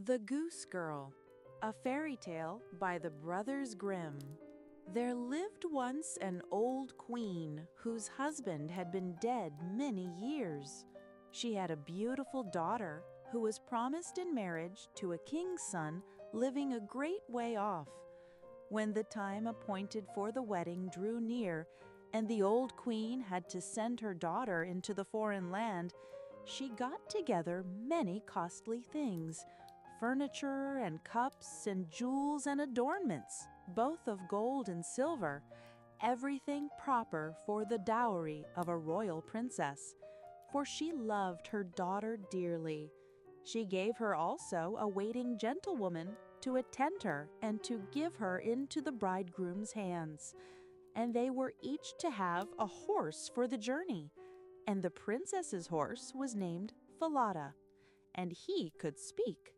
The Goose Girl, a fairy tale by the Brothers Grimm. There lived once an old queen whose husband had been dead many years. She had a beautiful daughter who was promised in marriage to a king's son living a great way off. When the time appointed for the wedding drew near, and the old queen had to send her daughter into the foreign land, she got together many costly things, furniture and cups and jewels and adornments, both of gold and silver, everything proper for the dowry of a royal princess, for she loved her daughter dearly. She gave her also a waiting gentlewoman to attend her and to give her into the bridegroom's hands. And they were each to have a horse for the journey, and the princess's horse was named Falada, and he could speak.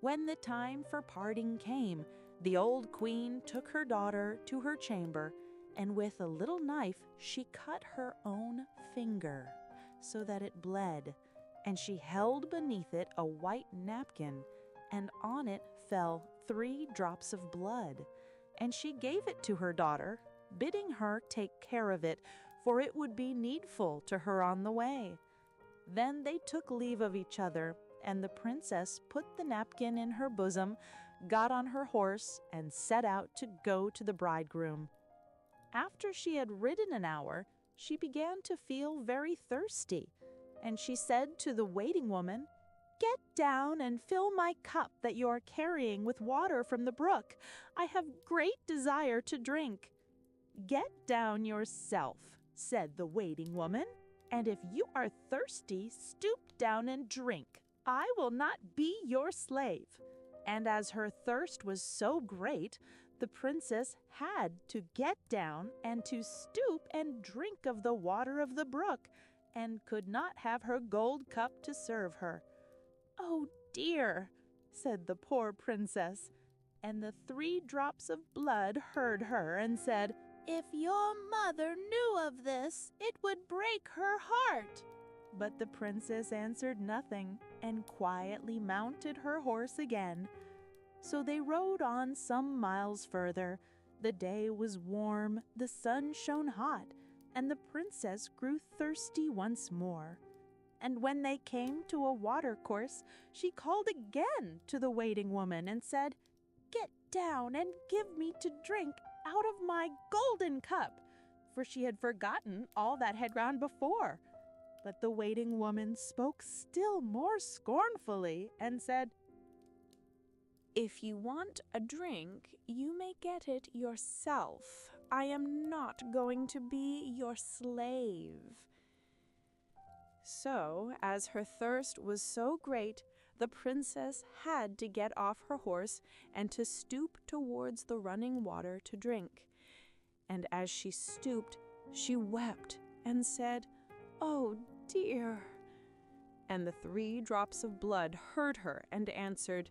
When the time for parting came, the old queen took her daughter to her chamber, and with a little knife she cut her own finger, so that it bled, and she held beneath it a white napkin, and on it fell 3 drops of blood, and she gave it to her daughter, bidding her take care of it, for it would be needful to her on the way. Then they took leave of each other, and the princess put the napkin in her bosom, got on her horse, and set out to go to the bridegroom. After she had ridden an hour, she began to feel very thirsty, and she said to the waiting woman, "Get down and fill my cup that you are carrying with water from the brook. I have great desire to drink." "Get down yourself," said the waiting woman, "and if you are thirsty, stoop down and drink. I will not be your slave." And as her thirst was so great, the princess had to get down and to stoop and drink of the water of the brook, and could not have her gold cup to serve her. "Oh dear," said the poor princess, and the 3 drops of blood heard her and said, "If your mother knew of this, it would break her heart." But the princess answered nothing, and quietly mounted her horse again. So they rode on some miles further. The day was warm, the sun shone hot, and the princess grew thirsty once more. And when they came to a watercourse, she called again to the waiting woman and said, "Get down and give me to drink out of my golden cup," for she had forgotten all that had gone before. But the waiting woman spoke still more scornfully and said, "If you want a drink, you may get it yourself. I am not going to be your slave." So, as her thirst was so great, the princess had to get off her horse and to stoop towards the running water to drink. And as she stooped, she wept and said, "Oh dear." And the 3 drops of blood heard her and answered,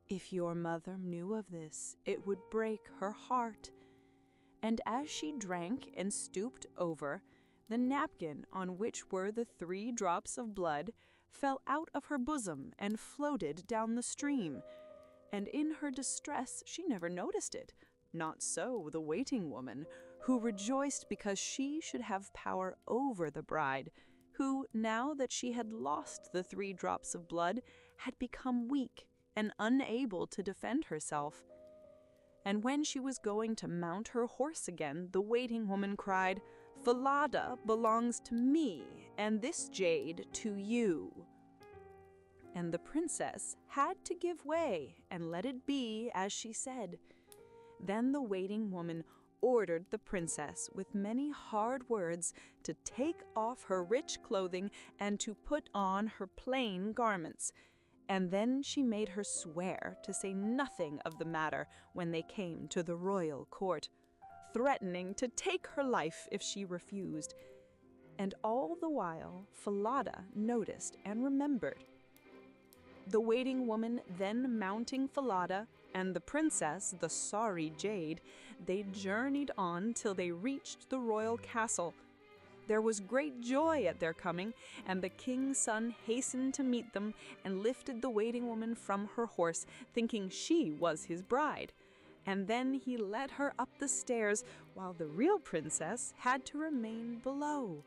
"If your mother knew of this, it would break her heart." And as she drank and stooped over, the napkin on which were the 3 drops of blood fell out of her bosom and floated down the stream. And in her distress she never noticed it. Not so the waiting woman, who rejoiced because she should have power over the bride, who, now that she had lost the 3 drops of blood, had become weak and unable to defend herself. And when she was going to mount her horse again, the waiting woman cried, "Falada belongs to me, and this jade to you." And the princess had to give way and let it be as she said. Then the waiting woman ordered the princess with many hard words to take off her rich clothing and to put on her plain garments. And then she made her swear to say nothing of the matter when they came to the royal court, threatening to take her life if she refused. And all the while Falada noticed and remembered. The waiting woman then mounting Falada, and the princess, the sorry jade, they journeyed on till they reached the royal castle. There was great joy at their coming, and the king's son hastened to meet them and lifted the waiting woman from her horse, thinking she was his bride. And then he led her up the stairs, while the real princess had to remain below.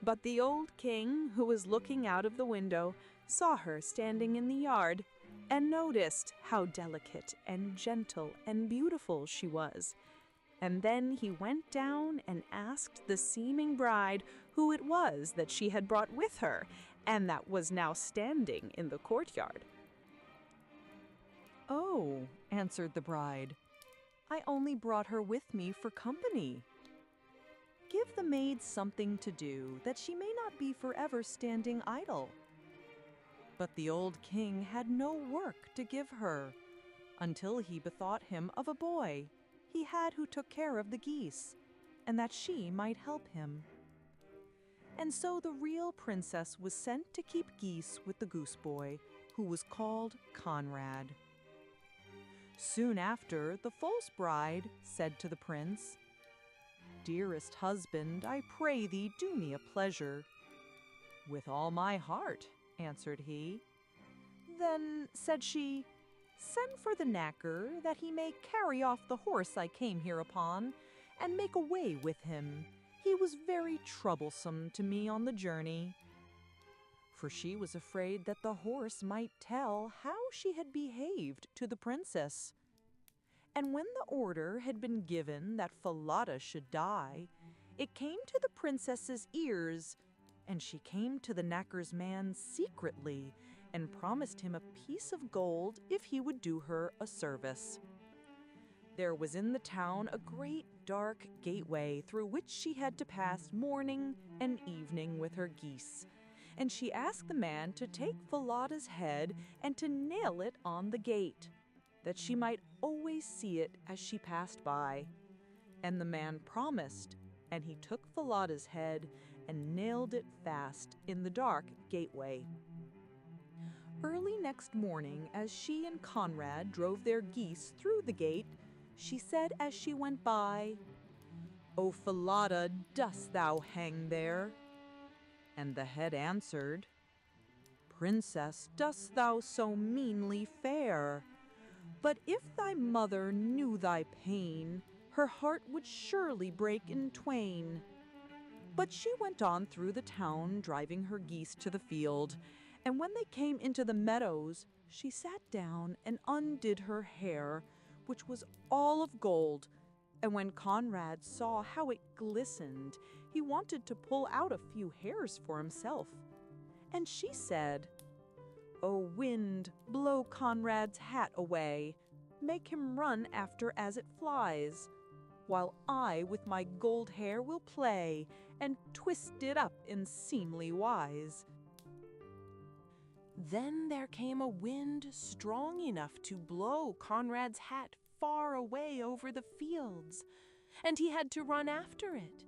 But the old king, who was looking out of the window, saw her standing in the yard, and noticed how delicate and gentle and beautiful she was. And then he went down and asked the seeming bride who it was that she had brought with her, and that was now standing in the courtyard. "Oh," answered the bride, "I only brought her with me for company. Give the maid something to do, that she may not be forever standing idle." But the old king had no work to give her, until he bethought him of a boy he had who took care of the geese, and that she might help him. And so the real princess was sent to keep geese with the goose boy, who was called Conrad. Soon after, the false bride said to the prince, "Dearest husband, I pray thee do me a pleasure." "With all my heart," answered he. "Then," said she, "send for the knacker, that he may carry off the horse I came here upon, and make away with him. He was very troublesome to me on the journey." For she was afraid that the horse might tell how she had behaved to the princess. And when the order had been given that Falada should die, it came to the princess's ears, and she came to the knacker's man secretly and promised him a piece of gold if he would do her a service. There was in the town a great dark gateway through which she had to pass morning and evening with her geese, and she asked the man to take Falada's head and to nail it on the gate, that she might always see it as she passed by. And the man promised, and he took Falada's head and nailed it fast in the dark gateway. Early next morning, as she and Conrad drove their geese through the gate, she said as she went by, "O Falada, dost thou hang there?" And the head answered, "Princess, dost thou so meanly fare? But if thy mother knew thy pain, her heart would surely break in twain." But she went on through the town, driving her geese to the field, and when they came into the meadows, she sat down and undid her hair, which was all of gold, and when Conrad saw how it glistened, he wanted to pull out a few hairs for himself. And she said, "O wind, blow Conrad's hat away, make him run after as it flies, while I with my gold hair will play, and twist it up in seemly wise." Then there came a wind strong enough to blow Conrad's hat far away over the fields, and he had to run after it.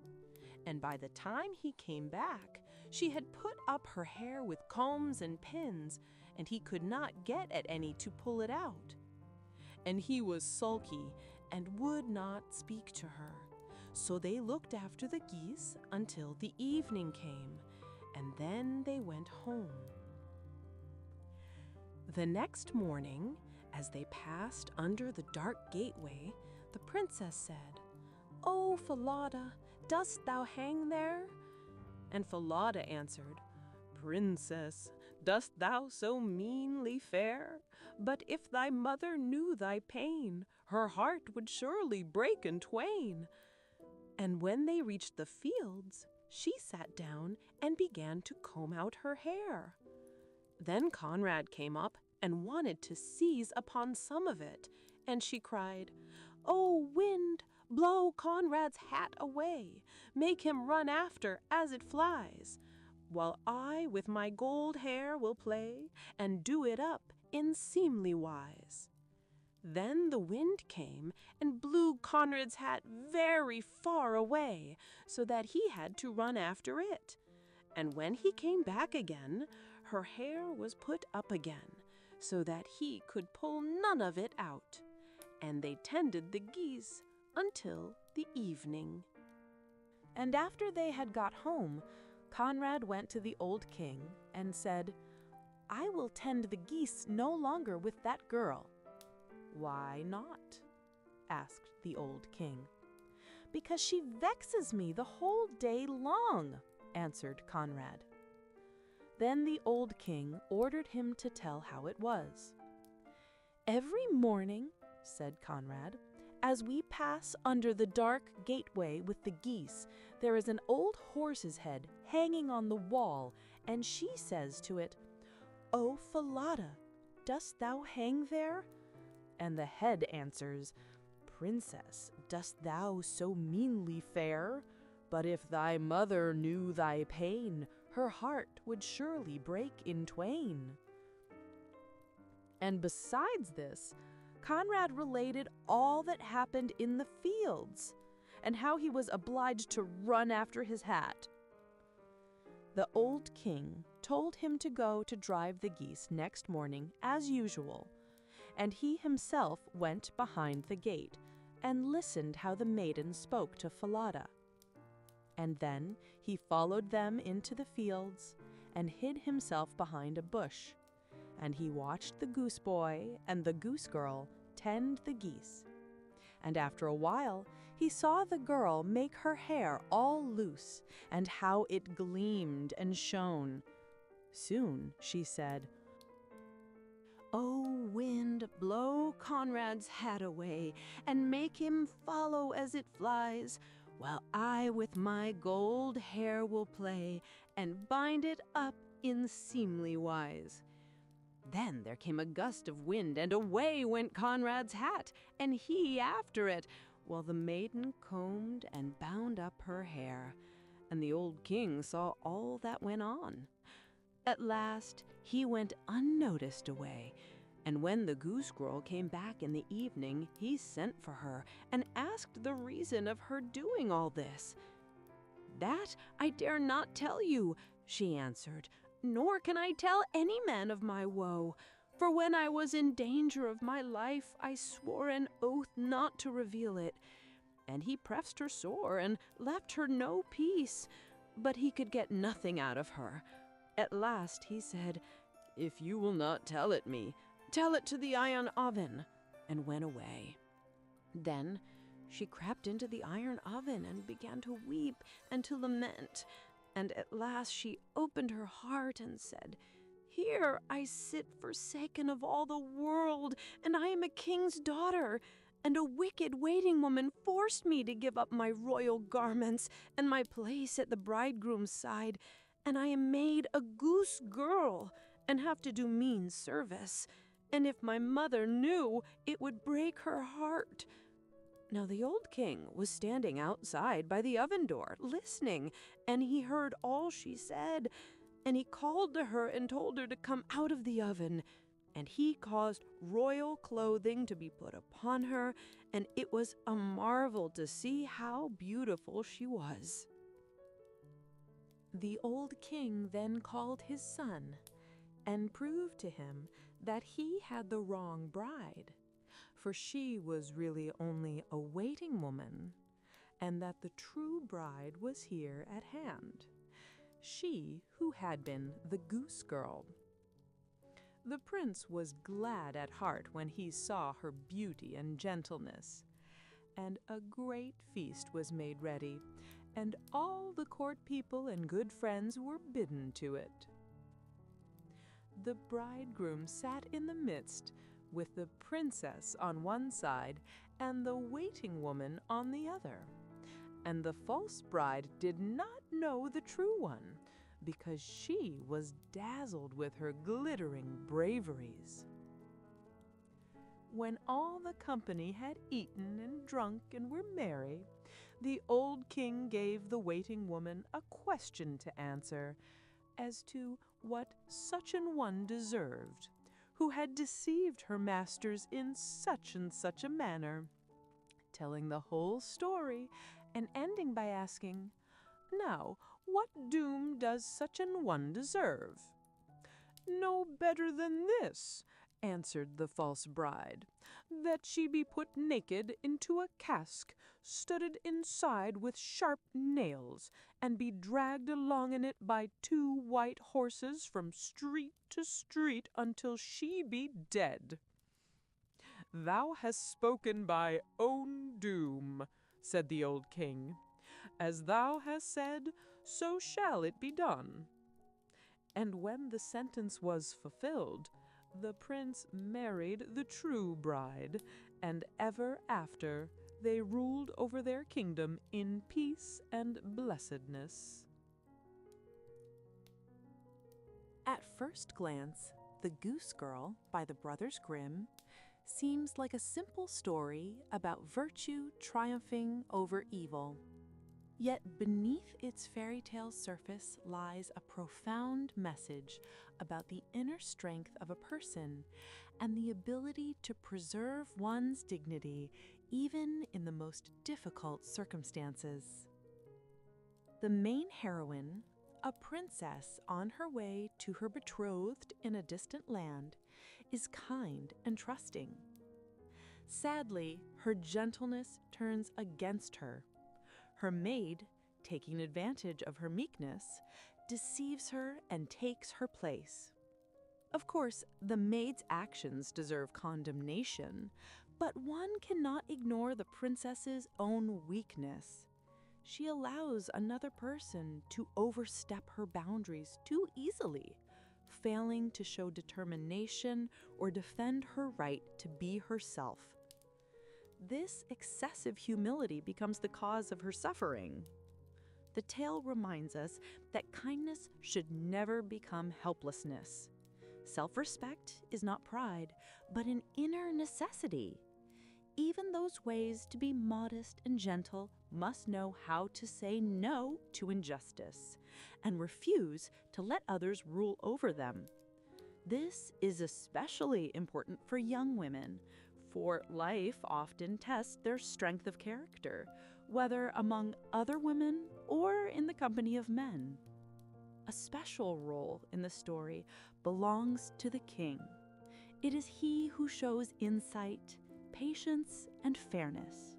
And by the time he came back, she had put up her hair with combs and pins, and he could not get at any to pull it out. And he was sulky and would not speak to her. So they looked after the geese until the evening came, and then they went home. The next morning, as they passed under the dark gateway, the princess said, "O Falada, dost thou hang there?" And Falada answered, "Princess, dost thou so meanly fare? But if thy mother knew thy pain, her heart would surely break in twain." And when they reached the fields, she sat down and began to comb out her hair. Then Conrad came up and wanted to seize upon some of it, and she cried, "O wind, blow Conrad's hat away, make him run after as it flies, while I with my gold hair will play, and do it up in seemly wise." Then the wind came and blew Conrad's hat very far away, so that he had to run after it. And when he came back again, her hair was put up again, so that he could pull none of it out. And they tended the geese until the evening. And after they had got home, Conrad went to the old king and said, "I will tend the geese no longer with that girl." "Why not?" asked the old king. "Because she vexes me the whole day long," answered Conrad. Then the old king ordered him to tell how it was. "Every morning," said Conrad, "as we pass under the dark gateway with the geese, there is an old horse's head hanging on the wall, and she says to it, 'O Falada, dost thou hang there?' And the head answers, 'Princess, dost thou so meanly fare? But if thy mother knew thy pain, her heart would surely break in twain.'" And besides this, Conrad related all that happened in the fields, and how he was obliged to run after his hat. The old king told him to go to drive the geese next morning as usual, and he himself went behind the gate and listened how the maiden spoke to Falada. And then he followed them into the fields and hid himself behind a bush, and he watched the goose boy and the goose girl tend the geese. And after a while, he saw the girl make her hair all loose, and how it gleamed and shone. Soon she said, "O wind, blow Conrad's hat away, and make him follow as it flies, while I with my gold hair will play, and bind it up in seemly wise." Then there came a gust of wind, and away went Conrad's hat, and he after it, while the maiden combed and bound up her hair, and the old king saw all that went on. At last he went unnoticed away, and when the goose girl came back in the evening, he sent for her and asked the reason of her doing all this. "That I dare not tell you," she answered, "nor can I tell any man of my woe. For when I was in danger of my life, I swore an oath not to reveal it." And he pressed her sore and left her no peace, but he could get nothing out of her. At last he said, "If you will not tell it me, tell it to the iron oven," and went away. Then she crept into the iron oven and began to weep and to lament. And at last she opened her heart and said, "Here I sit forsaken of all the world, and I am a king's daughter, and a wicked waiting woman forced me to give up my royal garments and my place at the bridegroom's side, and I am made a goose girl and have to do mean service, and if my mother knew, it would break her heart." Now the old king was standing outside by the oven door, listening, and he heard all she said, and he called to her and told her to come out of the oven, and he caused royal clothing to be put upon her, and it was a marvel to see how beautiful she was. The old king then called his son and proved to him that he had the wrong bride, for she was really only a waiting woman, and that the true bride was here at hand, she who had been the Goose Girl. The prince was glad at heart when he saw her beauty and gentleness, and a great feast was made ready, and all the court people and good friends were bidden to it. The bridegroom sat in the midst, with the princess on one side and the waiting woman on the other. And the false bride did not know the true one, because she was dazzled with her glittering braveries. When all the company had eaten and drunk and were merry, the old king gave the waiting woman a question to answer as to what such an one deserved, who had deceived her masters in such and such a manner, telling the whole story and ending by asking, "Now, what doom does such an one deserve?" "No better than this," answered the false bride, "that she be put naked into a cask, studded inside with sharp nails, and be dragged along in it by 2 white horses from street to street until she be dead." "Thou hast spoken by own doom," said the old king. "As thou hast said, so shall it be done." And when the sentence was fulfilled, the prince married the true bride, and ever after they ruled over their kingdom in peace and blessedness. At first glance, The Goose Girl by the Brothers Grimm seems like a simple story about virtue triumphing over evil. Yet beneath its fairy tale surface lies a profound message about the inner strength of a person and the ability to preserve one's dignity even in the most difficult circumstances. The main heroine, a princess on her way to her betrothed in a distant land, is kind and trusting. Sadly, her gentleness turns against her. Her maid, taking advantage of her meekness, deceives her and takes her place. Of course, the maid's actions deserve condemnation, but one cannot ignore the princess's own weakness. She allows another person to overstep her boundaries too easily, failing to show determination or defend her right to be herself. This excessive humility becomes the cause of her suffering. The tale reminds us that kindness should never become helplessness. Self-respect is not pride, but an inner necessity. Even those ways to be modest and gentle must know how to say no to injustice and refuse to let others rule over them. This is especially important for young women, for life often tests their strength of character, whether among other women or in the company of men. A special role in the story belongs to the king. It is he who shows insight, patience, and fairness.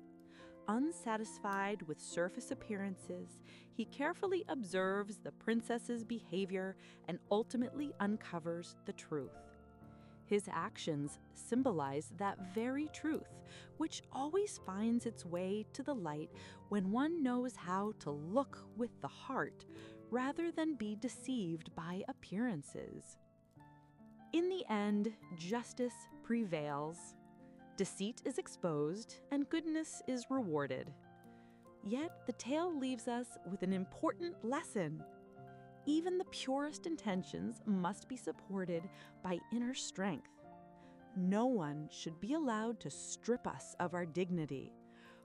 Unsatisfied with surface appearances, he carefully observes the princess's behavior and ultimately uncovers the truth. His actions symbolize that very truth, which always finds its way to the light when one knows how to look with the heart rather than be deceived by appearances. In the end, justice prevails. Deceit is exposed, and goodness is rewarded. Yet the tale leaves us with an important lesson. Even the purest intentions must be supported by inner strength. No one should be allowed to strip us of our dignity,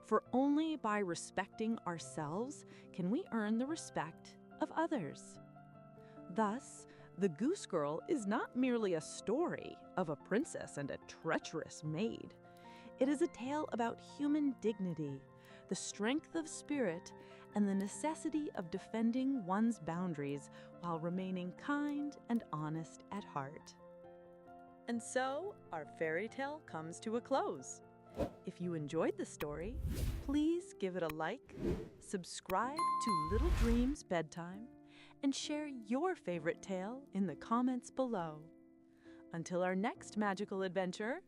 for only by respecting ourselves can we earn the respect of others. Thus, The Goose Girl is not merely a story of a princess and a treacherous maid. It is a tale about human dignity, the strength of spirit, and the necessity of defending one's boundaries while remaining kind and honest at heart. And so, our fairy tale comes to a close. If you enjoyed the story, please give it a like, subscribe to Little Dreams Bedtime, and share your favorite tale in the comments below. Until our next magical adventure,